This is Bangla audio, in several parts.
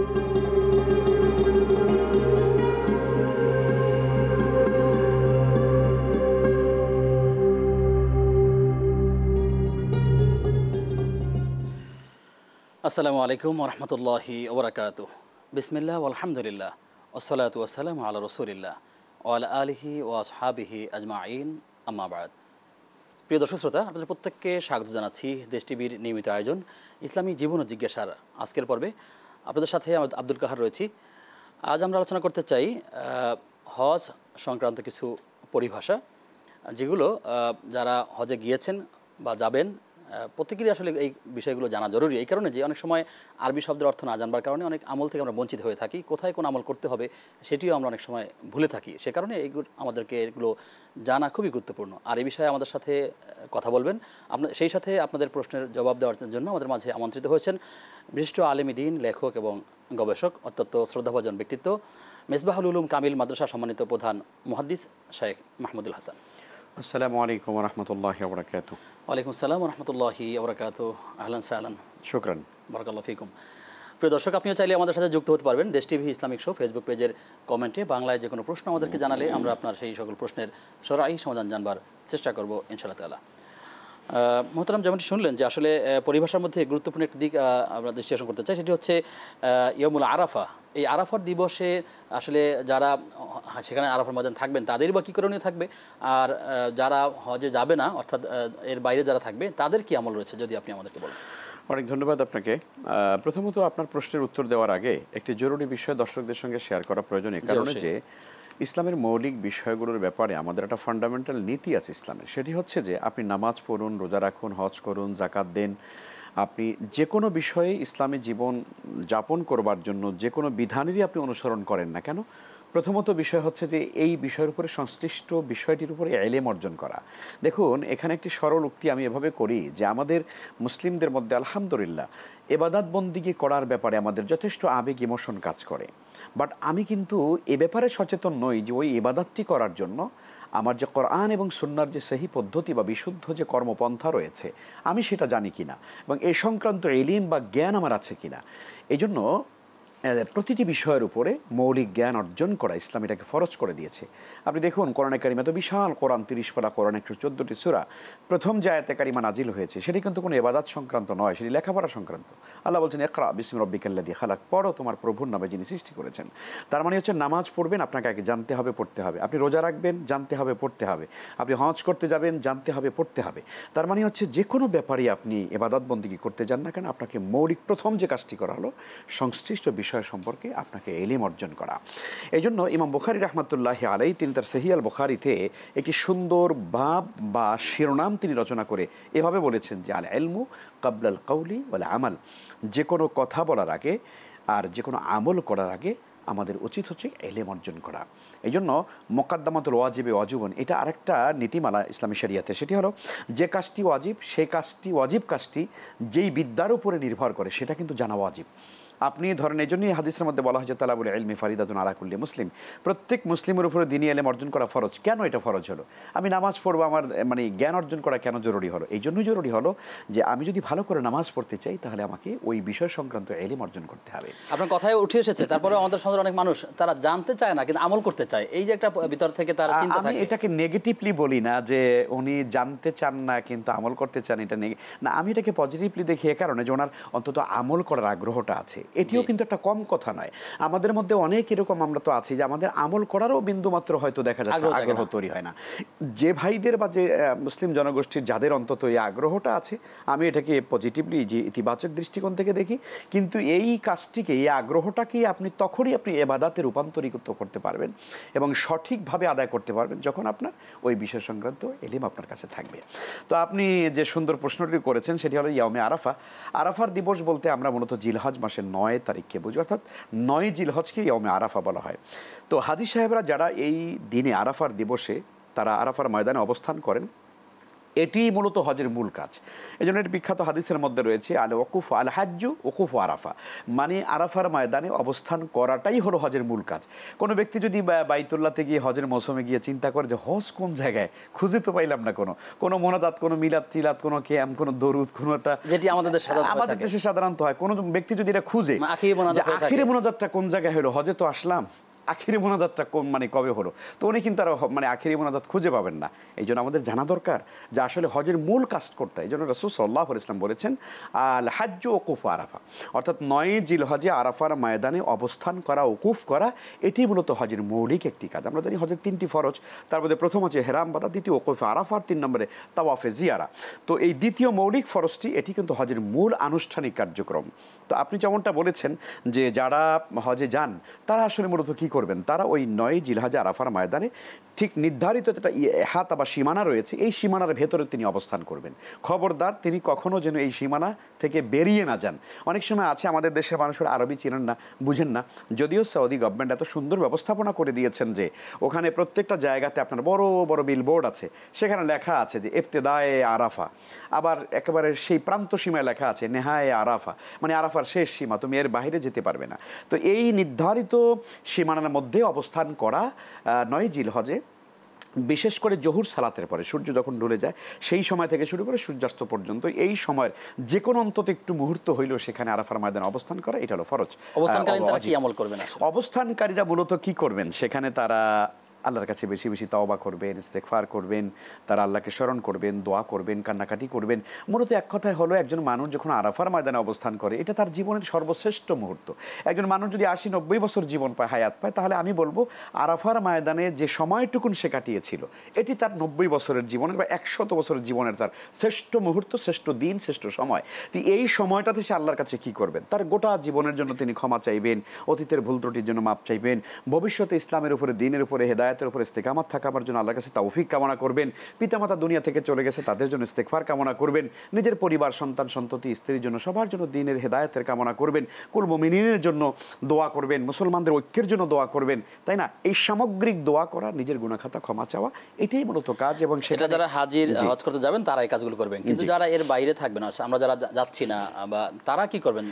আসসালামু আলাইকুম ওরহমতুল্লাহি ওবরাকাতুহ। বিসমিল্লাহ আলহামদুলিল্লাহ ওসসালাতু ওয়াসসালামু আলা রাসূলিল্লাহ ওয়া আলা আলিহি ওয়া আসহাবিহি আজমাইন, আম্মা বাদ। প্রিয় দর্শক শ্রোতা, আপনাদের প্রত্যেককে স্বাগত জানাচ্ছি দেশ টিভির নিয়মিত আয়োজন ইসলামী জীবন ও জিজ্ঞাসার আজকের পর্বে। আপনাদের সাথে আমি আব্দুল কাহার রয়েছি। আজ আমরা আলোচনা করতে চাই হজ সংক্রান্ত কিছু পরিভাষা, যেগুলো যারা হজে গিয়েছেন বা যাবেন প্রত্যেকেরই আসলে এই বিষয়গুলো জানা জরুরি। এই কারণে যে অনেক সময় আরবি শব্দের অর্থ না জানবার কারণে অনেক আমল থেকে আমরা বঞ্চিত হয়ে থাকি, কোথায় কোন আমল করতে হবে সেটিও আমরা অনেক সময় ভুলে থাকি। সে কারণে এইগুলো আমাদেরকে এগুলো জানা খুবই গুরুত্বপূর্ণ। আর এই বিষয়ে আমাদের সাথে কথা বলবেন, সেই সাথে আপনাদের প্রশ্নের জবাব দেওয়ার জন্য আমাদের মাঝে আমন্ত্রিত হয়েছেন বিশিষ্ট আলেমী দ্বীন, লেখক এবং গবেষক, অত্যন্ত শ্রদ্ধাভাজন ব্যক্তিত্ব, মেসবাহুল উলুম কামিল মাদ্রাসা সম্মানিত প্রধান মুহাদ্দিস শেখ মাহমুদুল হাসান। আসসালামু আলাইকুম ওয়া রাহমাতুল্লাহি ওয়া বারাকাতুহু। ওয়ালাইকুম আসসালাম ওয়া রাহমাতুল্লাহি ওয়া বারাকাতুহু। আহলান সাহলান, শুকরান, বারাকাল্লাহু ফিকুম। প্রিয় দর্শক, আপনিও চাইলে আমাদের সাথে যুক্ত হতে পারবেন দেশ টিভি ইসলামিক শো ফেসবুক পেজের কমেন্টে। বাংলায় যে কোনো প্রশ্ন আমাদেরকে জানালে আমরা আপনার সেই সকল প্রশ্নের সরাসরি সমাধান জানবার চেষ্টা করব ইনশাআল্লাহ তাআলা। মোহতারাম, যেমনটি শুনলেন যে আসলে পরিভাষার মধ্যে গুরুত্বপূর্ণ একটি দিক আমরা দৃষ্টি করতে চাই, সেটি হচ্ছে ইয়ামুল আরাফা। এই আরাফার দিবসে আসলে যারা সেখানে আরাফার ময়দান থাকবেন তাদেরই বা কী করণীয় থাকবে, আর যারা হজে যাবে না অর্থাৎ এর বাইরে যারা থাকবে তাদের কি আমল রয়েছে, যদি আপনি আমাদেরকে বলেন। অনেক ধন্যবাদ আপনাকে। প্রথমত আপনার প্রশ্নের উত্তর দেওয়ার আগে একটি জরুরি বিষয় দর্শকদের সঙ্গে শেয়ার করা প্রয়োজন, এই কারণে যে ইসলামের মৌলিক বিষয়গুলোর ব্যাপারে আমাদের একটা ফান্ডামেন্টাল নীতি আছে ইসলামের। সেটি হচ্ছে যে আপনি নামাজ পড়ুন, রোজা রাখুন, হজ করুন, জাকাত দেন, আপনি যে কোনো বিষয়ে ইসলামী জীবন যাপন করবার জন্য যে কোনো বিধানেরই আপনি অনুসরণ করেন না কেন, প্রথমত বিষয় হচ্ছে যে এই বিষয়ের উপরে সংশ্লিষ্ট বিষয়টির উপরে এলেম অর্জন করা। দেখুন, এখানে একটি সরল উক্তি আমি এভাবে করি যে আমাদের মুসলিমদের মধ্যে আলহামদুলিল্লাহ ইবাদত বন্দিগি করার ব্যাপারে আমাদের যথেষ্ট আবেগ ইমোশন কাজ করে, বাট আমি কিন্তু এ ব্যাপারে সচেতন নই যে ওই ইবাদতটি করার জন্য আমার যে কোরআন এবং সুন্নাহর যে সহি পদ্ধতি বা বিশুদ্ধ যে কর্মপন্থা রয়েছে আমি সেটা জানি কিনা এবং এই সংক্রান্ত ইলম বা জ্ঞান আমার আছে কিনা। এই জন্য প্রতিটি বিষয়ের উপরে মৌলিক জ্ঞান অর্জন করা ইসলাম এটাকে ফরজ করে দিয়েছে। আপনি দেখুন, কোরআনে কারিমা তো বিশাল কোরআন, 30 পারা কোরআন, 114টি সূরা। প্রথম যে আয়াতে কারিমা নাজিল হয়েছে সেটি কিন্তু কোনো ইবাদত সংক্রান্ত নয়, সেটি লেখাপড়া সংক্রান্ত। আল্লাহ বলছেন, ইকরা বিসমি রাব্বিকাল্লাযী খালাক, পড়ো তোমার প্রভুর নামে যিনি সৃষ্টি করেছেন। তার মানে হচ্ছে নামাজ পড়বেন, আপনাকে আগে জানতে হবে, পড়তে হবে। আপনি রোজা রাখবেন, জানতে হবে, পড়তে হবে। আপনি হজ করতে যাবেন, জানতে হবে, পড়তে হবে। তার মানে হচ্ছে যে কোনো ব্যাপারে আপনি ইবাদত বন্দেগী করতে যান না কেন, আপনাকে মৌলিক প্রথম যে কাজটি করা হলো সংশ্লিষ্ট বিষয় সম্পর্কে আপনাকে ইলম অর্জন করা। এই জন্য ইমাম বুখারী রাহমাতুল্লাহি আলাইহি তিনি তার সহিহ আল বুখারীতে একটি সুন্দর বাব বা শিরোনাম তিনি রচনা করে এভাবে বলেছেন যে আল ইলমু ক্বাবলাল কওলি ওয়াল আমাল, যে কোনো কথা বলার আগে আর যে কোনো আমল করার আগে আমাদের উচিত হচ্ছে ইলম অর্জন করা। এই জন্য মুকাদ্দামাতুল ওয়াজিবে ওয়াজিবুন, এটা আরেকটা নীতিমালা ইসলামী শরিয়াতে। সেটি হলো যে কাজটি ওয়াজিব, সেই কাজটি ওয়াজিব কাজটি যেই বিদ্যার উপরে নির্ভর করে সেটা কিন্তু জানা ওয়াজিব। আপনি ধরেন, এই জন্যই হাদিসের মধ্যে বলা হয়েছে তালাবুল ইলমি ফারিদাতুন আলা কুল্লি মুসলিম, প্রত্যেক মুসলিমের উপরে দ্বীনি ইলম অর্জন করা ফরজ। কেন এটা ফরজ হলো? আমি নামাজ পড়বো, আমার মানে জ্ঞান অর্জন করা কেন জরুরি হলো? এই জন্যই জরুরি হলো যে আমি যদি ভালো করে নামাজ পড়তে চাই তাহলে আমাকে ওই বিষয় সংক্রান্ত ইলম অর্জন করতে হবে। আপনার কথায় উঠে এসেছে, তারপরে আমাদের সমাজের অনেক মানুষ তারা জানতে চায় না কিন্তু আমল করতে চায়, এই যে একটা ভিতর থেকে তারা চিন্তা থাকে। আমি এটাকে নেগেটিভলি বলি না যে উনি জানতে চান না কিন্তু আমল করতে চান, এটা না, আমি এটাকে পজিটিভলি দেখি এ কারণে যে ওনার অন্তত আমল করার আগ্রহটা আছে। এটিও কিন্তু একটা কম কথা নয়। আমাদের মধ্যে অনেক এরকম আমরা তো আছি যে আমাদের আমল করারও বিন্দুমাত্র হয়তো দেখা যাচ্ছে আগ্রহ তৈরি হয় না। যে ভাইদের বা যে মুসলিম জনগোষ্ঠীর যাদের অন্তত এই আগ্রহটা আছে, আমি এটাকে পজিটিভলি যে ইতিবাচক দৃষ্টিকোণ থেকে দেখি। কিন্তু এই কাজটিকে, এই আগ্রহটাকেই আপনি তখনই আপনি ইবাদতে রূপান্তরিত করতে পারবেন এবং সঠিকভাবে আদায় করতে পারবেন যখন আপনার ওই বিষয় সংক্রান্ত ইলম আপনার কাছে থাকবে। তো আপনি যে সুন্দর প্রশ্নটি করেছেন সেটি হলো ইয়াউমে আরাফা। আরাফার দিবস বলতে আমরা মূলত জিলহজ মাসের 9 তারিখকে বুঝি, অর্থাৎ 9 জিলহজকে ইয়াউমে আরাফা বলা হয়। তো হাজী সাহেবরা যারা এই দিনে আরাফার দিবসে তারা আরাফার ময়দানে অবস্থান করেন, এটি মূলত হজের মূল কাজ। এই জন্য এর বিখ্যাত হাদিসের মধ্যে রয়েছে আল ওকুফ আল হাজ্জু ওকুফ আরাফা, মানে আরাফার ময়দানে অবস্থান করাটাই হলো হজের মূল কাজ। কোনো ব্যক্তি যদি বাইতুল্লাহতে গিয়ে হজের মৌসুমে গিয়ে চিন্তা করে যে হজ কোন জায়গায়, খুঁজে তো পাইলাম না কোনো মোনাজাত, কোনো মিলাদ টিলাদ, কোনো ক্যাম্প, কোনো দরুদ, কোনো একটা, যেটি আমাদের দেশে সাধারণত হয়, কোনো ব্যক্তি যদি এটা খুঁজে আখিরি মোনাজাতটা কোন জায়গায় হলো, হজে তো আসলাম, আখিরি মোনাজাতটা মানে কবে হলো, তো উনি কিন্তু আর মানে আখিরি মোনাজাত খুঁজে পাবেন না। এই জন্য আমাদের জানা দরকার যে আসলে হজের মূল কাজ করতে। এই জন্য রাসূল সাল্লাল্লাহু আলাইহি ওয়াসাল্লাম বলেছেন আল হাজ্জু ওকুফ আরাফা, অর্থাৎ 9 জিলহজে আরাফার ময়দানে অবস্থান করা, ওকুফ করা, এটি মূলত হজের মৌলিক একটি কাজ। আমরা জানি হজের 3টি ফরজ, তার মধ্যে প্রথম হচ্ছে হেরাম বাঁধা, দ্বিতীয় ওকুফ আরাফা, আর 3 নম্বরে তাওয়াফে জিয়ারা। তো এই দ্বিতীয় মৌলিক ফরজটি এটি কিন্তু হজের মূল আনুষ্ঠানিক কার্যক্রম। তো আপনি যেমনটা বলেছেন যে যারা হজে যান তারা আসলে মূলত কী করবেন, তারা ওই 9 জিলহজে আরাফার ময়দানে ঠিক নির্ধারিত একটা হাত বা সীমানা রয়েছে, এই সীমানার ভেতরে তিনি অবস্থান করবেন। খবরদার তিনি কখনো যেন এই সীমানা থেকে বেরিয়ে না যান। অনেক সময় আছে আমাদের দেশের মানুষের আরবি চিনেন না, বুঝেন না, যদিও সৌদি গভর্নমেন্ট এত সুন্দর ব্যবস্থাপনা করে দিয়েছেন যে ওখানে প্রত্যেকটা জায়গাতে আপনার বড় বড় বিলবোর্ড আছে, সেখানে লেখা আছে যে ইবতিদায়ে আরাফা, আবার একেবারে সেই প্রান্ত সীমায় লেখা আছে নেহায়ে আরাফা, মানে আরাফার শেষ সীমা, তুমি এর বাইরে যেতে পারবে না। তো এই নির্ধারিত সীমানার মধ্যে অবস্থান করা 9 জিলহজে, বিশেষ করে জহুর সালাতের পরে সূর্য যখন ডুবে যায় সেই সময় থেকে শুরু করে সূর্যাস্ত পর্যন্ত এই সময়ের যে কোনো অন্তত একটু মুহূর্ত হইলেও সেখানে আরাফার ময়দানে অবস্থান করা, এটা হলো ফরজ। অবস্থানকারীরা মূলত কি করবেন, সেখানে তারা আল্লাহর কাছে বেশি বেশি তাওবা করবেন, ইস্তেগফার করবেন, তারা আল্লাহকে স্মরণ করবেন, দোয়া করবেন, কান্নাকাটি করবেন। মূলত এক কথায় হলো একজন মানুষ যখন আরাফার ময়দানে অবস্থান করে এটা তার জীবনের সর্বশ্রেষ্ঠ মুহূর্ত। একজন মানুষ যদি 80-90 বছর জীবন পায়, হায়াত পায়, তাহলে আমি বলবো আরাফার ময়দানে যে সময়টুকুন সে কাটিয়েছিল এটি তার 90 বছরের জীবনের বা 100 বছরের জীবনের তার শ্রেষ্ঠ মুহূর্ত, শ্রেষ্ঠ দিন, শ্রেষ্ঠ সময়। তো এই সময়টাতে সে আল্লাহর কাছে কি করবেন, তার গোটা জীবনের জন্য তিনি ক্ষমা চাইবেন, অতীতের ভুল ত্রুটির জন্য মাপ চাইবেন, ভবিষ্যতে ইসলামের উপরে, দ্বীনের উপরে, হেদায়েতের উপরে ইস্তেকামাত থাকার জন্য আল্লাহর কাছে তৌফিক কামনা করবেন, পিতামাতা দুনিয়া থেকে চলে গেছে তাদের জন্য ইস্তেগফার কামনা করবেন, নিজের পরিবার, সন্তান সন্ততি, স্ত্রীর জন্য, সবার জন্য দ্বীনের হেদায়েতের কামনা করবেন, কুল মুমিনিনের জন্য দোয়া করবেন, মুসলমানদের ঐক্যের জন্য দোয়া করবেন, তাই না? এই সামগ্রিক দোয়া করা, নিজের গুনাহ খাতা ক্ষমা চাওয়া, এটাই মূলত কাজ। এবং সেটা যারা হাজির হজ করতে যাবেন তারা এই কাজগুলো করবেন, কিন্তু যারা এর বাইরে থাকবেন, আমরা যারা যাচ্ছি না বা তারা কি করবেন?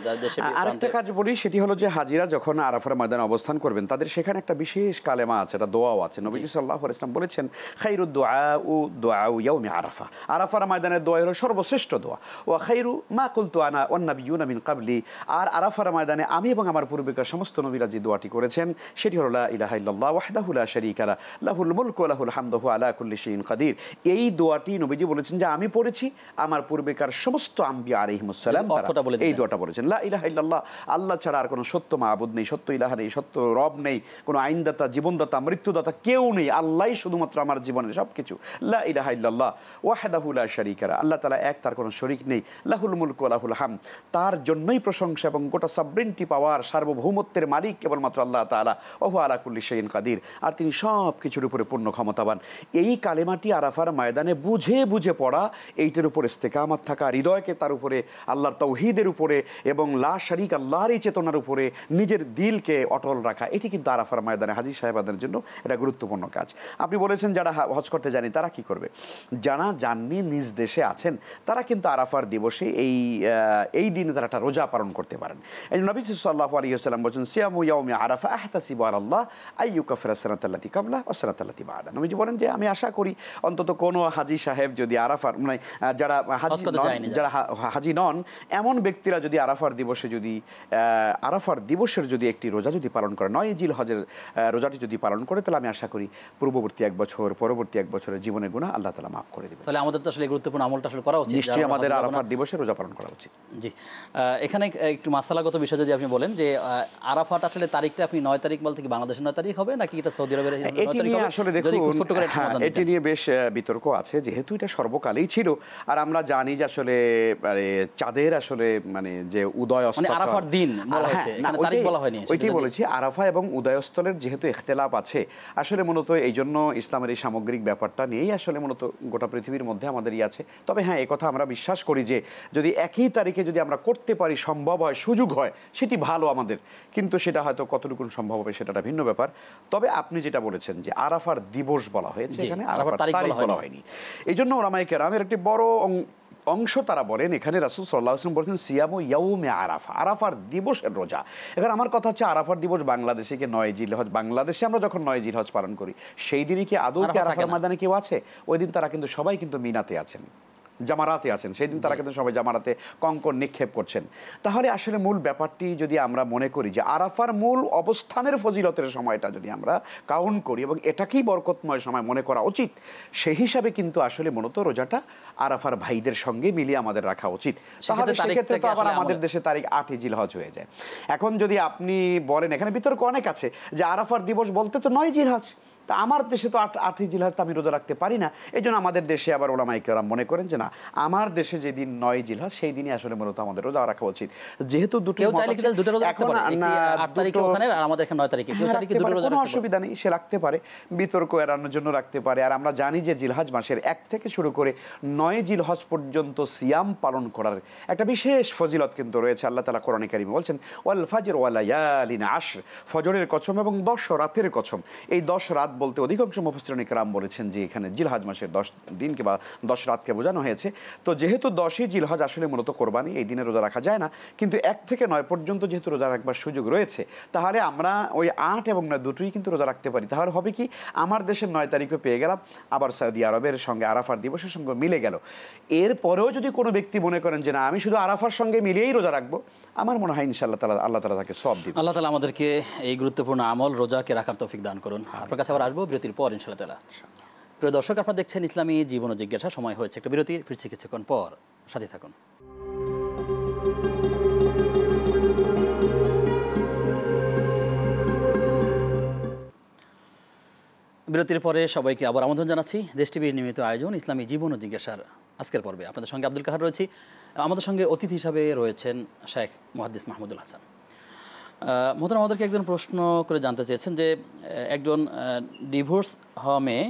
আরেকটা কাজ বলি, সেটি হলো যে হাজিরা যখন আরাফার ময়দানে অবস্থান করবেন তাদের সেখানে একটা বিশেষ কালেমা আছে, একটা দোয়াও আছে। নবী সাল্লাল্লাহু আলাইহি ওয়াসাল্লাম বলেছেন খায়রুদ দুআউ দুআউ ইয়াউমি আরাফা, আরাফার ময়দানের দোয়া হলো সর্বশ্রেষ্ঠ দোয়া। ওয়া খায়রু মা কুলতু আনা ওয়ান নাবিয়্যুনা মিন ক্বাবলি, আর আরাফার ময়দানে আমি এবং আমার পূর্বেকার সমস্ত নবীরা যে দোয়াটি করেছেন সেটি হলো লা ইলাহা ইল্লাল্লাহ ওয়াহদাহু লা শারীকা লাহু লাহুল মুলকু ওয়া লাহুল হামদু ওয়া আলা কুল্লি শাইইন কাদির। এই দোয়াটি নবীজি বলেছেন যে আমি পড়েছি, আমার পূর্বেকার সমস্ত আম্বিয়া আলাইহিমুস সালাম এই দোয়াটা বলেছেন, লা ইলাহা ইল্লাল্লাহ, আল্লাহ ছাড়া আর কোনো সত্য মাবুদ নেই, সত্য ইলাহা নেই, সত্য রব নেই, কোনো আইনদাতা, জীবনদাতা, মৃত্যুদাতা কেউ নেই, আল্লাহই শুধুমাত্র আমার জীবনের সব কিছু। লা ইলাহা ইল্লাল্লাহ ওয়াহদাহু লা শারীকা লাহু, আল্লাহ তাআলা এক, তার কোনো শরীক নেই, লাহুল মুলকু ওয়া লাহুল হামদ, তার জন্যই প্রশংসা এবং গোটা সাবরেনটি পাওয়ার, সার্বভৌমত্বের মালিক কেবলমাত্র আল্লাহ তাআলা, ওয়া হুয়া আলা কুল্লি শাইইন কাদির, আর তিনি সব কিছুর উপরে পূর্ণ ক্ষমতাবান। এই কালেমাটি আরাফার ময়দানে বুঝে বুঝে পড়া, এইটার উপর ইস্তেকামাত থাকা, হৃদয়কে তার উপরে আল্লাহর তাওহীদের উপরে এবং লা শারীক আল্লাহর এই চেতনার উপরে নিজের দিলকে অটল রাখা, এটি কিন্তু আরাফার ময়দানে হাজী সাহেবাদের জন্য এটা গুরুত্বপূর্ণ কাজ। আপনি বলেছেন যারা হজ করতে জানি তারা কি করবে, যারা জাননি নিজ দেশে আছেন তারা কিন্তু আরাফার দিবসে এই দিনে তারা একটা রোজা পালন করতে পারেন। এই নবী সাল্লাল্লাহু আলাইহি ওয়াসাল্লাম বলেছেন সিয়ামু ইয়াউমি আরাফা আহতাসিবু আলাল্লাহ আইয়ুকাফিরা সানাতাল্লাতী কাবলা ওয়া সানাতাল্লাতী বা'দা। নবীজি বলেন যে আমি আশা করি অন্তত কোনো হাজী সাহেব যদি আরাফার মানে যারা হাজী নন এমন ব্যক্তিরা যদি আরাফার দিবসে যদি আরাফার দিবসের যদি একটি রোজা যদি পালন করে, 9 জিলহজের রোজাটি যদি পালন করে, তাহলে আমি আশা করি পূর্ববর্তী 1 বছর, পরবর্তী 1 বছরের জীবনের গুনাহ আল্লাহ তাআলা মাফ করে দিবেন। তাহলে আমাদের তো আসলে গুরুত্বপূর্ণ আমলটা আসলে করা উচিত, নিশ্চয়ই আমাদের আরাফার দিবসে রোজা পালন করা উচিত। জি, এখানে একটু মাসালাগত বিষয় যদি আপনি বলেন যে আরাফাট আসলে তারিখটা আপনি 9 তারিখ বলতে কি বাংলাদেশের 9 তারিখ হবে নাকি এটা সৌদি আরবের 9 তারিখ হবে? আসলে দেখুন, এটি নিয়ে বেশ বিতর্ক আছে, যেহেতু এটা সর্বকালেই ছিল, আর আমরা জানি যে আসলে চাঁদের আসলে মানে যে উদয়স্থল, মানে আরাফার দিন বলা হয়েছে, এখানে তারিখ বলা হয়নি। ওইটাই বলেছি, আরাফা এবং উদয়স্থলের যেহেতু ইখতিলাফ আছে, আর আসলে মূলত এই জন্য ইসলামের এই সামগ্রিক ব্যাপারটা নিয়েই আসলে মূলত গোটা পৃথিবীর মধ্যে আমাদের আছে। তবে হ্যাঁ, এই কথা আমরা বিশ্বাস করি যে যদি একই তারিখে যদি আমরা করতে পারি, সম্ভব হয়, সুযোগ হয়, সেটি ভালো আমাদের, কিন্তু সেটা হয়তো কতটুকু সম্ভব হবে সেটা ভিন্ন ব্যাপার। তবে আপনি যেটা বলেছেন যে আরাফার দিবস বলা হয়েছে, এখানে আরাফার তারিখ বলা হয়নি। এই জন্য ওলামায়ে কেরামের একটি বড় অংশ তারা বলেন এখানে রাসূল সাল্লাল্লাহু আলাইহি ওয়াসাল্লাম বলেছেন সিয়ামু ইয়াউমে আরাফা, আরাফার দিবসের রোজা। এখন আমার কথা হচ্ছে আরাফার দিবস বাংলাদেশে কি 9 জিলহজ, বাংলাদেশে আমরা যখন 9 জিলহজ পালন করি সেই দিনই কি আদৌ কি আরাফার ময়দানে কেউ আছে? ওই দিন তারা কিন্তু সবাই কিন্তু মিনাতে আছেন, জামারাতে আছেন, সেই দিন তারা কিন্তু সবাই জামারাতে কঙ্কর নিক্ষেপ করছেন। তাহলে আসলে মূল ব্যাপারটি যদি আমরা মনে করি যে আরাফার মূল অবস্থানের ফজিলতের সময়টা যদি আমরা কাউন্ট করি এবং এটাকেই বরকতময় সময় মনে করা উচিত, সেই হিসাবে কিন্তু আসলে মূলত রোজাটা আরাফার ভাইদের সঙ্গে মিলিয়ে আমাদের রাখা উচিত। তাহলে সেক্ষেত্রে তো আবার আমাদের দেশে তারিখ 8 জিলহজ হয়ে যায়। এখন যদি আপনি বলেন, এখানে বিতর্ক অনেক আছে যে আরাফার দিবস বলতে তো 9 জিলহজ, তা আমার দেশে তো 8 জিলহজ আমি রোজা রাখতে পারি না। এই জন্য আমাদের দেশে আবার ওলামায়ে কেরাম মনে করেন যে না, আমার দেশে যেদিন 9 জিলহজ সেই দিনই আসলে মূলত আমাদের রোজা রাখা উচিত। যেহেতু দুটো কোনো অসুবিধা নেই, সে রাখতে পারে, বিতর্ক এড়ানোর জন্য রাখতে পারে। আর আমরা জানি যে জিলহজ মাসের 1 থেকে শুরু করে 9 জিলহজ পর্যন্ত সিয়াম পালন করার একটা বিশেষ ফজিলত কিন্তু রয়েছে। আল্লাহ তাআলা কোরআনে কারিমে বলছেন ওয়াল ফাজর ওয়া লায়ালিন আশর, ফজরের কসম এবং 10 রাতের কসম। এই 10 রাত বলতে অধিকাংশ মুফাসসিরিন কিরাম বলেছেন যে এখানে জিলহজ মাসের 10 দিনকে বা 10 রাতকে বোঝানো হয়েছে। তো যেহেতু 10ই জিলহজ আসলে মূলত কোরবানি, এই দিনে রোজা রাখা যায় না, কিন্তু 1 থেকে 9 পর্যন্ত যেহেতু রোজা রাখবার সুযোগ রয়েছে, তাহলে আমরা ওই 8 এবং 9 দুটোই কিন্তু রোজা রাখতে পারি। তাহলে হবে কি, আমার দেশের 9 তারিখও পেয়ে গেলাম, আবার সৌদি আরবের সঙ্গে আরাফার দিবসের সঙ্গে মিলে গেল। এরপরেও যদি কোনো ব্যক্তি মনে করেন যে না, আমি শুধু আরাফার সঙ্গে মিলিয়েই রোজা রাখবো, আমার মনে হয় ইনশাআল্লাহ তাআলা আল্লাহ তাআলা তাকে সওয়াব দিবেন। আল্লাহ তাআলা আমাদেরকে এই গুরুত্বপূর্ণ আমল রোজাকে রাখার তৌফিক দান করুন। আপনার কাছে আবার আসবো বিরতির পর ইনশাআল্লাহ তাআলা। প্রিয় দর্শক, আপনারা দেখছেন ইসলামী জীবন ও জিজ্ঞাসা। সময় হয়েছে একটা বিরতির, ফিরছি কিছুক্ষণ পর, সাথে থাকুন। বিরতির পরে সবাইকে আবার আমন্ত্রণ জানাচ্ছি দেশ টিভির নিয়মিত আয়োজন ইসলামী জীবন ও জিজ্ঞাসার আজকের পর্বে। আপনাদের সঙ্গে আব্দুল কাহার রয়েছি। আমাদের সঙ্গে অতিথি হিসাবে রয়েছেন শেখ মুহাদ্দিস মাহমুদুল হাসান। মোহতারাম, আমাদেরকে একজন প্রশ্ন করে জানতে চেয়েছেন যে একজন ডিভোর্স হওয়া মেয়ে,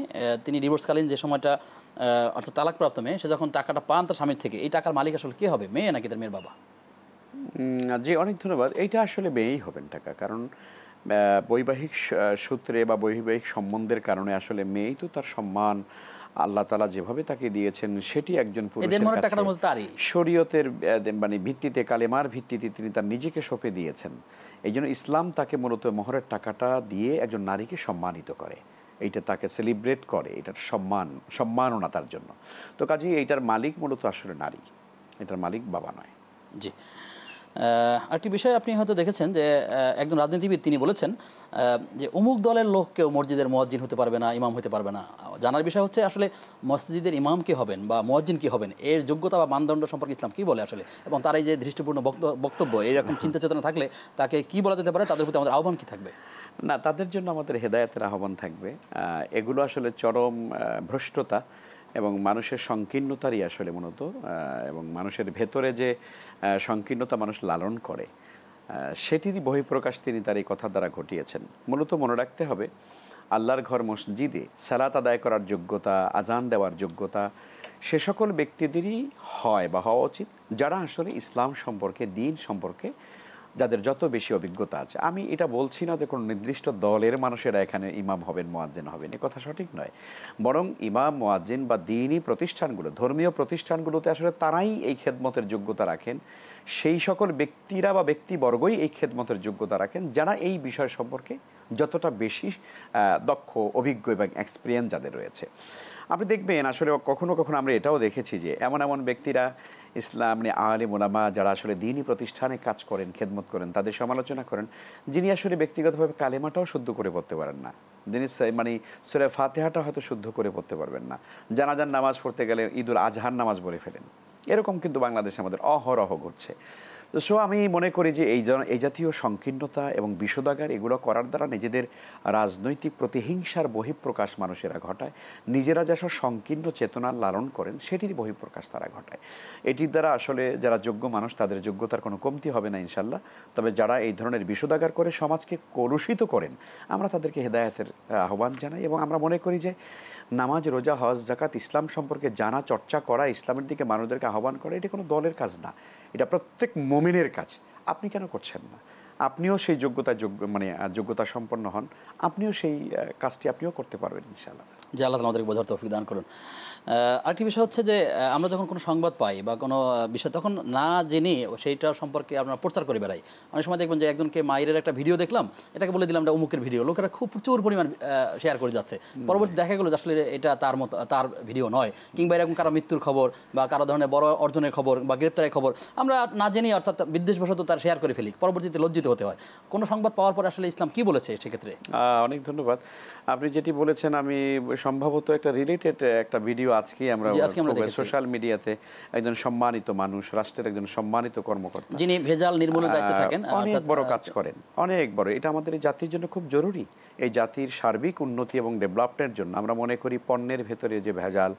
তিনি ডিভোর্সকালীন যে সময়টা অর্থাৎ তালাকপ্রাপ্ত মেয়ে, সে যখন টাকাটা পান তার স্বামীর থেকে, এই টাকার মালিক আসলে কে হবে, মেয়ে নাকি তার মেয়ের বাবা? জি, অনেক ধন্যবাদ। এইটা আসলে মেয়েই হবেন টাকা, কারণ বৈবাহিক সূত্রে বা বৈবাহিক সম্বন্ধের কারণে আসলে মেয়েই তো তার সম্মান আল্লাহ তাআলা যেভাবে তাকে দিয়েছেন সেটি একজন পুরুষের কাছে শরীয়তের মানে ভিত্তিতে, কালেমার ভিত্তিতে তিনি তার নিজেকে সঁপে দিয়েছেন। এই জন্য ইসলাম তাকে মূলত মোহরের টাকাটা দিয়ে একজন নারীকে সম্মানিত করে, এইটা তাকে সেলিব্রেট করে, এটার সম্মাননা তার জন্য। তো কাজেই এইটার মালিক মূলত আসলে নারী, এটার মালিক বাবা নয়। জি, আরেকটি বিষয় আপনি হয়তো দেখেছেন যে একজন রাজনীতিবিদ তিনি বলেছেন যে অমুক দলের লোক কেউ মসজিদের মুয়াজ্জিন হতে পারবে না, ইমাম হতে পারবে না। জানার বিষয় হচ্ছে আসলে মসজিদের ইমাম কে হবেন বা মুয়াজ্জিন কি হবেন, এর যোগ্যতা বা মানদণ্ড সম্পর্কে ইসলাম কি বলে আসলে, এবং তার এই যে দৃষ্টিপূর্ণ বক্তব্য, এইরকম চিন্তা চেতনা থাকলে তাকে কি বলা যেতে পারে, তাদের প্রতি আমাদের আহ্বান কি থাকবে? না, তাদের জন্য আমাদের হেদায়েতের আহ্বান থাকবে। এগুলো আসলে চরম ভ্রষ্টতা এবং মানুষের সংকীর্ণতারই আসলে মূলত, এবং মানুষের ভেতরে যে সংকীর্ণতা মানুষ লালন করে সেটিরই বহিঃপ্রকাশ তিনি তার এই কথার দ্বারা ঘটিয়েছেন। মূলত মনে রাখতে হবে, আল্লাহর ঘর মসজিদে সালাত আদায় করার যোগ্যতা, আজান দেওয়ার যোগ্যতা সে সকল ব্যক্তিদেরই হয় বা হওয়া উচিত যারা আসলে ইসলাম সম্পর্কে, দ্বীন সম্পর্কে যাদের যত বেশি অভিজ্ঞতা আছে। আমি এটা বলছি না যে কোনো নির্দিষ্ট দলের মানুষেরা এখানে ইমাম হবেন, মুয়াজ্জিন হবেন, এ কথা সঠিক নয়। বরং ইমাম, মুয়াজ্জিন বা দ্বীনি প্রতিষ্ঠানগুলো, ধর্মীয় প্রতিষ্ঠানগুলোতে আসলে তারাই এই খেদমতের যোগ্যতা রাখেন, সেই সকল ব্যক্তিরা বা ব্যক্তিবর্গই এই খেদমতের যোগ্যতা রাখেন যারা এই বিষয় সম্পর্কে যতটা বেশি দক্ষ, অভিজ্ঞ এবং এক্সপিরিয়েন্স যাদের রয়েছে। আপনি দেখবেন আসলে কখনো কখনো আমরা এটাও দেখেছি যে এমন এমন ব্যক্তিরা, ইসলাম আলিম ওলামা যারা আসলে দ্বীনি প্রতিষ্ঠানে কাজ করেন, খেদমত করেন, তাদের সমালোচনা করেন, যিনি আসলে ব্যক্তিগতভাবে কালেমাটাও শুদ্ধ করে পড়তে পারেন না, যিনি মানে সূরা ফাতিহাটা হয়তো শুদ্ধ করে পড়তে পারবেন না, জানাজার নামাজ পড়তে গেলে ঈদুল আজহার নামাজ বলে ফেলেন। এরকম কিন্তু বাংলাদেশে আমাদের অহরহ ঘটছে। সো আমি মনে করি যে এই জাতীয় সংকীর্ণতা এবং বিষোদাগার এগুলো করার দ্বারা নিজেদের রাজনৈতিক প্রতিহিংসার বহিঃপ্রকাশ মানুষেরা ঘটায়, নিজেরা যেসব সংকীর্ণ চেতনা লালন করেন সেটির বহিঃপ্রকাশ তারা ঘটায়। এটির দ্বারা আসলে যারা যোগ্য মানুষ তাদের যোগ্যতার কোনো কমতি হবে না ইনশাল্লাহ। তবে যারা এই ধরনের বিষোদাগার করে সমাজকে কলুষিত করেন আমরা তাদেরকে হেদায়েতের আহ্বান জানাই, এবং আমরা মনে করি যে নামাজ, রোজা, হজ, যাকাত ইসলাম সম্পর্কে জানা, চর্চা করা, ইসলামের দিকে মানুষদেরকে আহ্বান করা এটা কোনো দলের কাজ না, এটা প্রত্যেক মুমিনের কাজ। আপনি কেন করছেন না? আপনিও সেই যোগ্যতা সম্পন্ন হন, আপনিও সেই কাজটি আপনিও করতে পারবেন ইনশাআল্লাহ। যে আল্লাহ তাআলা আমাদেরকে বোঝার তৌফিক দান করুন। আরেকটি বিষয় হচ্ছে যে আমরা যখন কোনো সংবাদ পাই বা কোনো বিষয় তখন না জেনে সেইটা সম্পর্কে আমরা প্রচার করে বেড়াই। অনেক সময় দেখবেন যে একজনকে মায়ের একটা ভিডিও দেখলাম, এটাকে বলে দিলাম এটা অমুকের ভিডিও, লোকেরা খুব প্রচুর পরিমাণ শেয়ার করে যাচ্ছে। পরবর্তী দেখা গেলো যে আসলে এটা তার ভিডিও নয়, কিংবা এরকম কারো মৃত্যুর খবর বা কারো ধরনের বড় অর্জনের খবর বা গ্রেপ্তারের খবর আমরা না জেনে অর্থাৎ বিদ্বেষবশত তার শেয়ার করে ফেলি, পরবর্তীতে লজ্জিত হতে হয়। কোনো সংবাদ পাওয়ার পরে আসলে ইসলাম কি বলেছে সেক্ষেত্রে? অনেক ধন্যবাদ। আপনি যেটি বলেছেন আমি সম্ভবত একটা রিলেটেড একটা ভিডিও আজকেই আমরা সোশ্যাল মিডিয়াতে একজন সম্মানিত মানুষ, রাষ্ট্রের একজন সম্মানিত কর্মকর্তা যিনি ভেজাল নির্মূলের দায়িত্বে থাকেন, অনেক বড় কাজ করেন, অনেক বড়। এটা আমাদের এই জাতির জন্য খুব জরুরি। এই জাতির সার্বিক উন্নতি এবং ডেভেলপমেন্টের জন্য আমরা মনে করি পণ্যের ভেতরে যে ভেজাল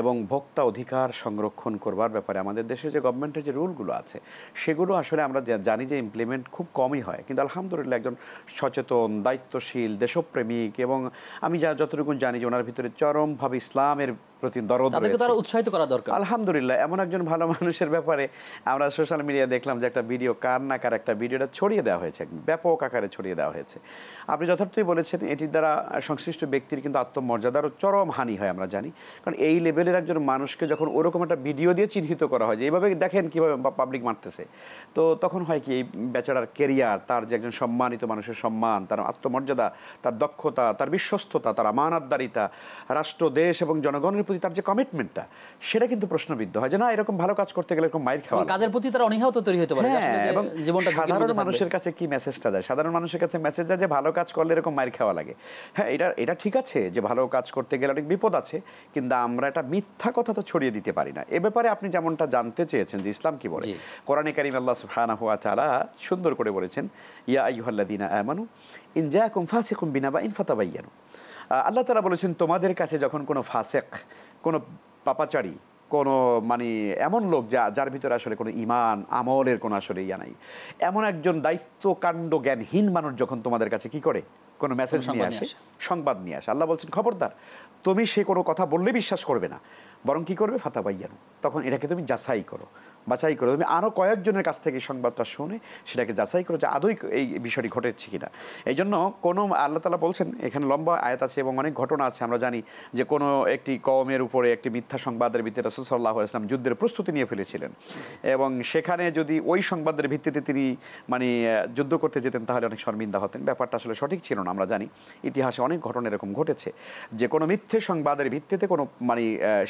এবং ভোক্তা অধিকার সংরক্ষণ করবার ব্যাপারে আমাদের দেশে যে গভর্নমেন্টের যে রুলগুলো আছে সেগুলো আসলে আমরা জানি যে ইমপ্লিমেন্ট খুব কমই হয়, কিন্তু আলহামদুলিল্লাহ একজন সচেতন, দায়িত্বশীল, দেশপ্রেমিক এবং আমি যতটুকু জানি যে ওনার ভিতরে চরমভাবে ইসলামের প্রতি দরদ রয়েছে, তারা উৎসাহিত করা দরকার। আলহামদুলিল্লাহ এমন একজন ভালো মানুষের ব্যাপারে আমরা সোশ্যাল মিডিয়া দেখলাম যে একটা ভিডিও, কার একটা ভিডিওটা ছড়িয়ে দেওয়া হয়েছে, ব্যাপক আকারে ছড়িয়ে দেওয়া হয়েছে। আপনি যথার্থই বলেছেন, এটির দ্বারা সংশ্লিষ্ট ব্যক্তির কিন্তু আত্মমর্যাদারও চরম হানি হয় আমরা জানি। কারণ এই লেভেলের একজন মানুষকে যখন ওরকম একটা ভিডিও দিয়ে চিহ্নিত করা হয় যে এইভাবে দেখেন কীভাবে পাবলিক মারতেছে, তো তখন হয় কি এই বেচারার কেরিয়ার, তার যে একজন সম্মানিত মানুষের সম্মান, তার আত্মমর্যাদা, তার দক্ষতা, তার বিশ্বস্ততা, তার আমানতদারিতা, রাষ্ট্র, দেশ এবং জনগণের প্রতি তার যে কমিটমেন্টটা সেটা কিন্তু প্রশ্নবিদ্ধ হয় যে না এরকম ভালো কাজ করতে গেলে এরকম মাইর খাওয়া, কাজের প্রতি তার অনীহাও তৈরি হতে পারে। এবং সাধারণ মানুষের কাছে কি মেসেজটা যায়? সাধারণ মানুষের কাছে মেসেজ যায় যে ভালো কাজ করলে এরকম মাইর খাওয়া লাগে। হ্যাঁ, এটা ঠিক আছে যে ভালো কাজ করতে গেলে অনেক বিপদ আছে, কিন্তু আমরা এটা মিথ্যা কথা তো ছড়িয়ে দিতে পারি না। এ ব্যাপারে আপনি যেমনটা জানতে চেয়েছেন যে ইসলাম কি বলে, কোরআনে কারীম আল্লাহ সুবহানাহু ওয়া তাআলা সুন্দর করে বলেছেন, ইয়া আইয়ুহাল্লাযীনা আমানু ইন জাআকুম ফাসিকুম বিনাবাইন ফাতাবায়্যানু। আল্লাহ তাআলা বলেছেন তোমাদের কাছে যখন কোনো ফাসিক, কোনো পাপাচারী, কোনো এমন লোক যার ভিতরে আসলে কোনো ঈমান আমলের কোনো আসলে নাই, এমন একজন দায়িত্ব কাণ্ড জ্ঞানহীন মানুষ যখন তোমাদের কাছে কি করে কোনো মেসেজ নিয়ে আসে, সংবাদ নিয়ে আসে, আল্লাহ বলছেন খবরদার তুমি সে কোনো কথা বললে বিশ্বাস করবে না, বরং কি করবে ফাতাবায়্যানু, তখন এটাকে তুমি বাছাই করো, তুমি আরও কয়েকজনের কাছ থেকে সংবাদটা শুনে সেটাকে যাচাই করো যে আদৌ এই বিষয়টি ঘটেছে কিনা। এই জন্য কোনো আল্লাহ তাআলা বলছেন, এখানে লম্বা আয়াত আছে এবং অনেক ঘটনা আছে, আমরা জানি যে কোনো একটি কওমের উপরে একটি মিথ্যা সংবাদের ভিত্তিতে রাসূল সাল্লাল্লাহু আলাইহি ওয়াসাল্লাম যুদ্ধের প্রস্তুতি নিয়ে ফেলেছিলেন, এবং সেখানে যদি ওই সংবাদের ভিত্তিতে তিনি যুদ্ধ করতে যেতেন তাহলে অনেক শর্মিন্দা হতেন। ব্যাপারটা আসলে সঠিক ছিল না। আমরা জানি ইতিহাসে অনেক ঘটনা এরকম ঘটেছে যে কোনো মিথ্যে সংবাদের ভিত্তিতে কোনো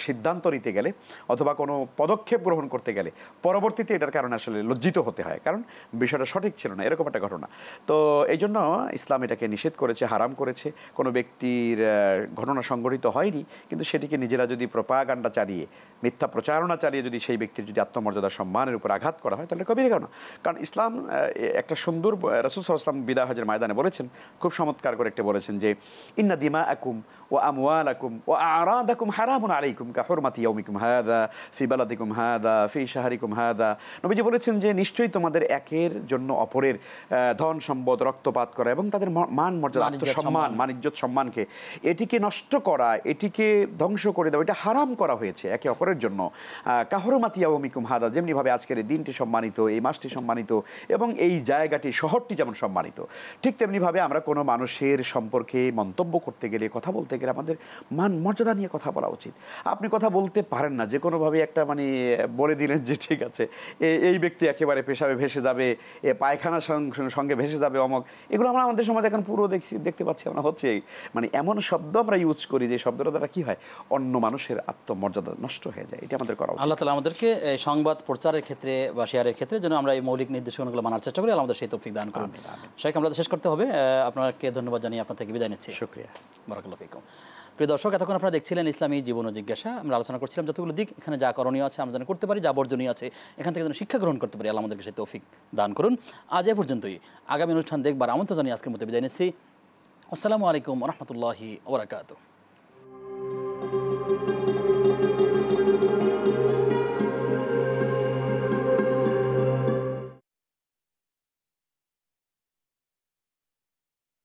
সিদ্ধান্ত নিতে গেলে অথবা কোনো পদক্ষেপ গ্রহণ করতে গেলে পরবর্তীতে এটার কারণে আসলে লজ্জিত হতে হয়, কারণ বিষয়টা সঠিক ছিল না, এরকম একটা ঘটনা। তো এই জন্য ইসলাম এটাকে নিষেধ করেছে, হারাম করেছে। কোনো ব্যক্তির ঘটনা সংঘটিত হয়নি কিন্তু সেটিকে নিজেরা যদি প্রোপাগান্ডা চালিয়ে, মিথ্যা প্রচারণা চালিয়ে যদি সেই ব্যক্তির যদি আত্মমর্যাদা সম্মানের উপর আঘাত করা হয় তাহলে কবিরা গুনাহ। কারণ ইসলাম একটা সুন্দর, রাসূল সাল্লাল্লাহু আলাইহি ওয়াসাল্লাম বিদায় হজের ময়দানে বলেছেন, খুব চমৎকার করে একটা বলেছেন যে ইন্না দিমাআকুম ওয়া আমওয়ালাকুম ওয়া আরাদাকুম হারামুন আলাইকুম কাহুরমাতি ইয়াউমিকুম হাযা ফি বালাদিকুম হাযা ফি শাহরিকুম হাযা। নবীজি বলেছেন যে নিশ্চয়ই তোমাদের একের জন্য অপরের ধন সম্পদ রক্তপাত করা এবং তাদের মান মর্যাদা, আত্মসম্মান, ইজ্জত সম্মানকে এটিকে নষ্ট করা, এটিকে ধ্বংস করে দেওয়া, এটা হারাম করা হয়েছে একে অপরের জন্য। কাহুরমাতি ইয়াউমিকুম হাযা, যেমনিভাবে আজকের এই দিনটি সম্মানিত, এই মাসটি সম্মানিত এবং এই জায়গাটি, শহরটি যেমন সম্মানিত, ঠিক তেমনিভাবে আমরা কোনো মানুষের সম্পর্কে মন্তব্য করতে গেলে, কথা বলতে গেলে আমাদের মান মর্যাদা নিয়ে কথা বলা উচিত। আপনি কথা বলতে পারেন না যে কোনোভাবে একটা বলে দিলেন যে ঠিক আছে এই ব্যক্তি একেবারে পেশাবে ভেসে যাবে, পায়খানার সঙ্গে ভেসে যাবে অমক, এগুলো আমরা আমাদের সমাজে এখন পুরো দেখতে পাচ্ছি আমরা, হচ্ছে এমন শব্দ আমরা ইউজ করি যে শব্দটা দ্বারা কি হয় অন্য মানুষের আত্মমর্যাদা নষ্ট হয়ে যায়। এটা আমাদের করা উচিত। আল্লাহ তাআলা আমাদেরকে সংবাদ প্রচারের ক্ষেত্রে বা শেয়ারের ক্ষেত্রে যেন আমরা এই মৌলিক নির্দেশনাগুলো মানার চেষ্টা করি, আল্লাহ আমাদের সেই তৌফিক দান করুন। শেখ, আমরা শেষ করতে হবে। আপনাকে ধন্যবাদ জানিয়ে আপনার থেকে বিদায় নিচ্ছি। শুকরিয়া, বারাকাল্লাহু ফিকুম। প্রিয় দর্শক, এতক্ষণ আপনারা দেখছিলেন ইসলামী জীবন ও জিজ্ঞাসা। আমরা আলোচনা করছিলাম যতগুলো দিক, এখানে যা করণীয় আছে আমরা যেন করতে পারি, যা বর্জনীয় আছে এখান থেকে যেন শিক্ষা গ্রহণ করতে পারি। আল্লাহ আমাদেরকে সেই তৌফিক দান করুন। আজ এ পর্যন্তই। আগামী অনুষ্ঠান দেখবার আমন্ত্রণ জানিয়ে আজকের মতো বিদায় নিচ্ছি। আসসালামু আলাইকুম ওয়া রাহমাতুল্লাহি ওয়া বারাকাতুহু।